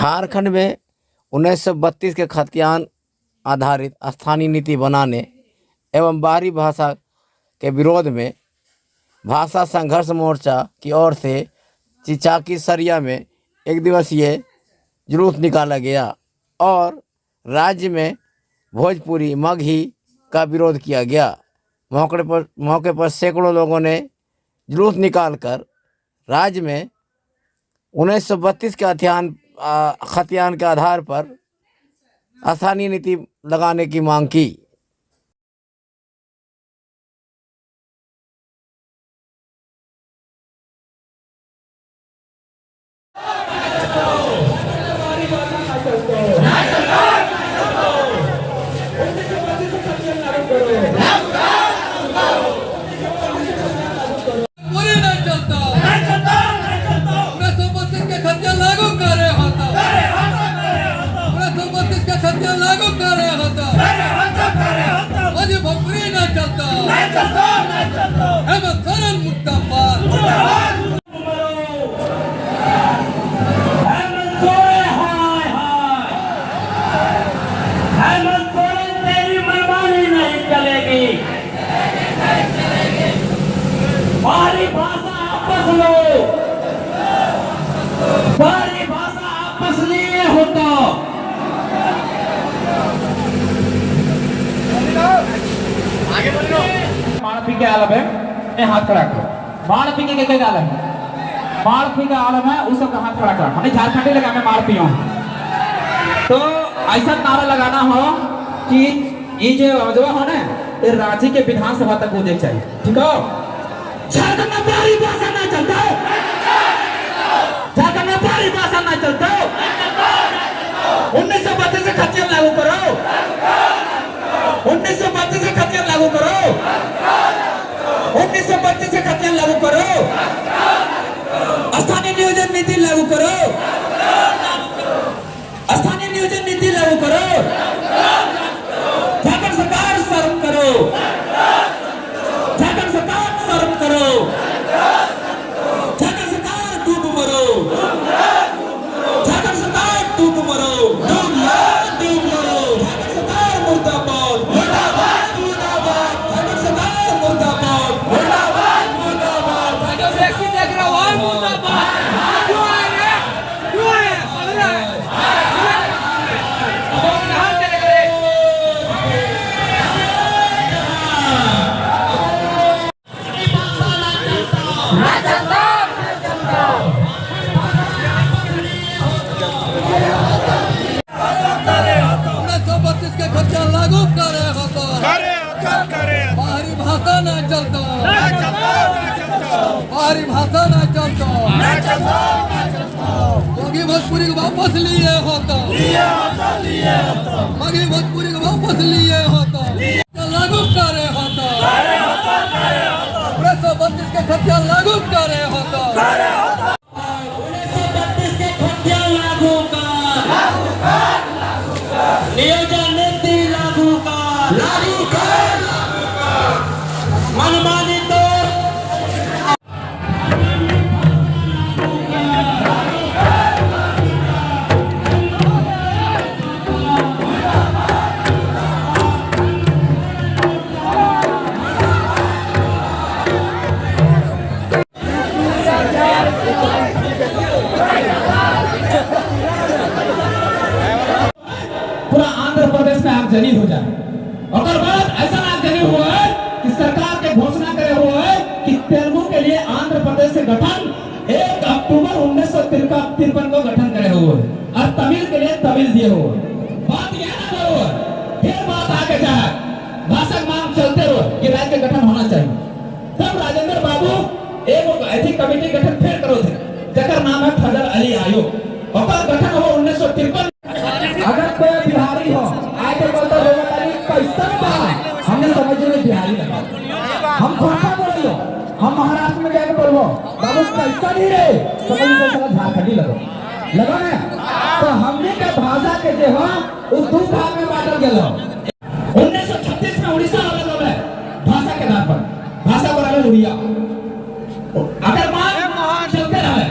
झारखंड में 1932 के खतियान आधारित स्थानीय नीति बनाने एवं बाहरी भाषा के विरोध में भाषा संघर्ष मोर्चा की ओर से चिचाकी सरिया में एक दिवसीय जुलूस निकाला गया और राज्य में भोजपुरी मगही का विरोध किया गया। मौके पर सैकड़ों लोगों ने जुलूस निकालकर राज्य में 1932 के खतियान के आधार पर स्थानीय नीति लगाने की मांग की। बाहरी भाषा आपस लो, बाहरी भाषा आपस लिए होता। आगे बढ़ लो। मानपी के आलम है, ये हाथ खड़ा करो। मानपी के क्या आलम है? मानपी का आलम है, उस सबका हाथ खड़ा करो। हमें झारखंडी लगा, मैं मानपी हूँ। तो ऐसा नारा लगाना हो कि ये जो हो ना, ये रांची के विधानसभा तक मुझे चाहिए, ठीक है? झारखंड में बाहरी भाषा ना चलता है, झारखंड में बाहरी भाषा ना चलता है। 1932 से खतियान लागू करो, 1932 से खतियान लागू करो, 1932 से खतियान लागू करो, स्थानीय नियोजन नीति लागू करो, स्थानीय नियोजन नीति लागू करो, झारखंड सरकार शर्म करो, झारखंड सरकार शर्म करो, झारखंड सरकार डूब मरो, झारखंड सरकार डूब मरो, डूब मरो, झारखंड सरकार मुर्दाबाद, मुर्दाबाद, मुर्दाबाद, झारखंड सरकार मुर्दाबाद, मुर्दाबाद, मुर्दाबाद, झारखंड व्यक्ति देख रहा हो मुर्दाबाद, क्यों है रे, क्यों है, बोल रहा है, अब हम कहाँ चले गए? लागू करे होता, बाहरी भाषा ना चलता, बाहरी भाषा ना चलता, मगही भोजपुरी को वापस लिए होता, मगही भोजपुरी को वापस लिए होता, लागू करे होता, 1932 के खतियान लागू करे होता, 1932 के खतियान लागू कर, नियोजन नीति लागू कर, मनमानी तो पूरा आंध्र प्रदेश में आगजनी हो जाए। और बाद ऐसा आगजनी हुआ है कि सरकार के घोषणा करे हुआ है कि तेलुगु के लिए आंध्र प्रदेश से गठन 1 अक्टूबर 1953 को गठन करे हुए और तमिल के लिए तमिल दिए हुए। बात यह ना करो, फिर बात आगे जाए, भाषा मांग चलते हुए कि राज्य गठन होना चाहिए। तब राजेंद्र बाबू एक ऐसी कमेटी गठन फिर करो थे, जकर नाम है फजल अली आयोग, और गठन हुआ 1953। अगर कोई बिहारी हो आए तो बोलते पैसा हमने समझ में बिहारी लगा, हम खोटा बोलो, हम महाराष्ट्र में जाके बोलो बाबू पैसा नहीं रे, समझ झारखंडी लगो ना। तो हमने के भाषा के जो हो वो 2 भाग में बांटल गया। 1936 में उड़ीसा अलग हो गए भाषा के नाम पर, भाषा बोला उड़िया। अगर बात चलते रहे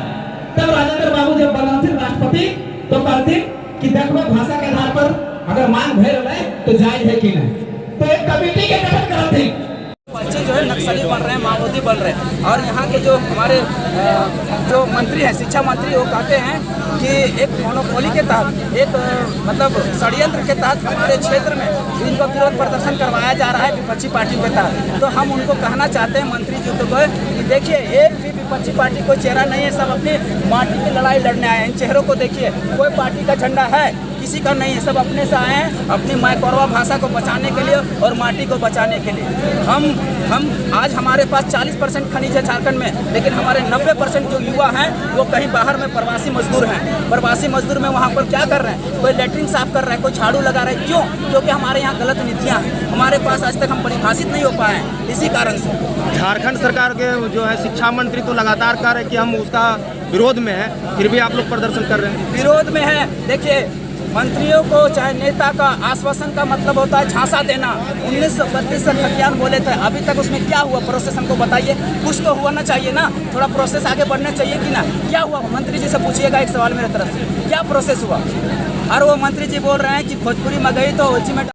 तब राजेंद्र बाबू जब बना थे राष्ट्रपति तो तो जायज है कि नहीं? तो एक कमेटी के गठन करा थी। बच्चे जो है नक्सली बन रहे हैं, माओवादी बन रहे हैं। और यहाँ के जो हमारे जो मंत्री हैं, शिक्षा मंत्री, वो कहते हैं कि एक मोनोपोली के तहत, एक मतलब षड्यंत्र के तहत हमारे क्षेत्र में इनको विरोध प्रदर्शन करवाया जा रहा है विपक्षी पार्टियों के तहत। तो हम उनको कहना चाहते हैं मंत्री जी को कि देखिए, एक भी विपक्षी पार्टी कोई चेहरा नहीं है, सब अपनी माटी की लड़ाई लड़ने आए हैं। इन चेहरों को देखिए, कोई पार्टी का झंडा है किसी का नहीं है, सब अपने से आए हैं अपनी मायकौरवा भाषा को बचाने के लिए और माटी को बचाने के लिए। हम आज हमारे पास 40% खनिज है झारखंड में, लेकिन हमारे 90% जो युवा हैं वो कहीं बाहर में प्रवासी मजदूर हैं। प्रवासी मजदूर में वहाँ पर क्या कर रहे हैं? कोई लेटरिन साफ कर रहा है, कोई झाड़ू लगा रहा है। क्यों? क्योंकि हमारे यहाँ गलत नीतियाँ हैं, हमारे पास आज तक हम परिभाषित नहीं हो पाए हैं। इसी कारण से झारखंड सरकार के जो है शिक्षा मंत्री तो लगातार कह रहे हैं कि हम उसका विरोध में है, फिर भी आप लोग प्रदर्शन कर रहे हैं। विरोध में है। देखिए, मंत्रियों को चाहे नेता का आश्वासन का मतलब होता है झांसा देना। 1932 से खतियान बोले थे, अभी तक उसमें क्या हुआ? प्रोसेस हमको बताइए। कुछ तो हुआ ना चाहिए ना, थोड़ा प्रोसेस आगे बढ़ना चाहिए कि ना? क्या हुआ? मंत्री जी से पूछिएगा एक सवाल मेरे तरफ से, क्या प्रोसेस हुआ? और वो मंत्री जी बोल रहे हैं कि भोजपुरी में गई तो उसी में